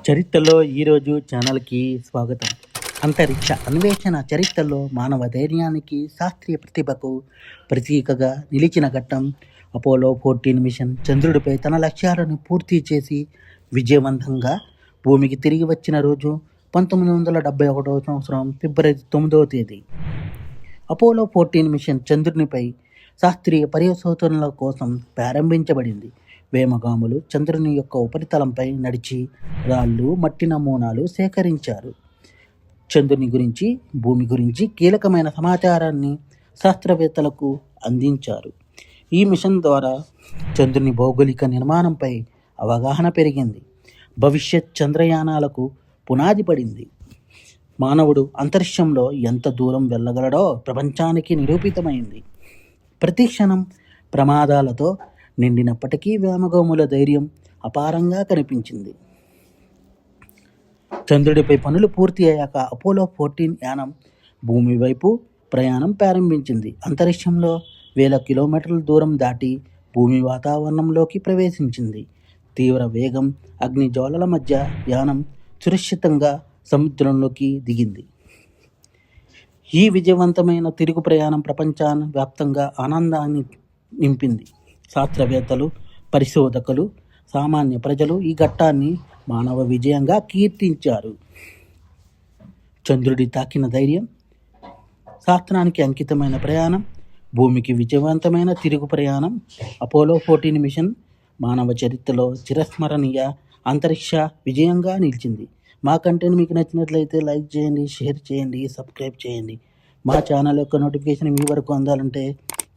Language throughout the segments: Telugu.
చరిత్రలో ఈరోజు ఛానల్కి స్వాగతం. అంతరిక్ష అన్వేషణ చరిత్రలో మానవ ధైర్యానికి, శాస్త్రీయ ప్రతిభకు ప్రతీకగా నిలిచిన ఘట్టం అపోలో 14 మిషన్. చంద్రుడిపై తన లక్ష్యాలను పూర్తి చేసి విజయవంతంగా భూమికి తిరిగి వచ్చిన రోజు 1971 సంవత్సరం ఫిబ్రవరి 9వ తేదీ. అపోలో 14 మిషన్ చంద్రునిపై శాస్త్రీయ పరిశోధనల కోసం ప్రారంభించబడింది. వ్యోమగాములు చంద్రుని యొక్క ఉపరితలంపై నడిచి రాళ్ళు, మట్టి నమూనాలు సేకరించారు. చంద్రుని గురించి, భూమి గురించి కీలకమైన సమాచారాన్ని శాస్త్రవేత్తలకు అందించారు. ఈ మిషన్ ద్వారా చంద్రుని భౌగోళిక నిర్మాణంపై అవగాహన పెరిగింది. భవిష్యత్ చంద్రయానాలకు పునాది పడింది. మానవుడు అంతరిక్షంలో ఎంత దూరం వెళ్ళగలడో ప్రపంచానికి నిరూపితమైంది. ప్రతి క్షణం ప్రమాదాలతో నిండినప్పటికీ వ్యోమగాముల ధైర్యం అపారంగా కనిపించింది. చంద్రుడిపై పనులు పూర్తి అయ్యాక అపోలో 14 యానం భూమి వైపు ప్రయాణం ప్రారంభించింది. అంతరిక్షంలో 1000 కిలోమీటర్ల దూరం దాటి భూమి వాతావరణంలోకి ప్రవేశించింది. తీవ్ర వేగం, అగ్ని జ్వాలల మధ్య యానం సురక్షితంగా సముద్రంలోకి దిగింది. ఈ విజయవంతమైన తిరుగు ప్రయాణం ప్రపంచాన్ని వ్యాప్తంగా ఆనందాన్ని నింపింది. శాస్త్రవేత్తలు, పరిశోధకులు, సామాన్య ప్రజలు ఈ ఘట్టాన్ని మానవ విజయంగా కీర్తించారు. చంద్రుడి తాకిన ధైర్యం, శాస్త్రానికి అంకితమైన ప్రయాణం, భూమికి విజయవంతమైన తిరుగు ప్రయాణం. అపోలో 14 మిషన్ మానవ చరిత్రలో చిరస్మరణీయ అంతరిక్ష విజయంగా నిలిచింది. మా కంటెంట్ మీకు నచ్చినట్లయితే లైక్ చేయండి, షేర్ చేయండి, సబ్స్క్రైబ్ చేయండి. మా ఛానల్ యొక్క నోటిఫికేషన్ మీ వరకు అందాలంటే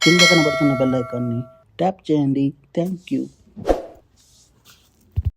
కింద కనబడుతున్న బెల్ ఐకాన్ని ట్యాప్ చేయండి. Thank you.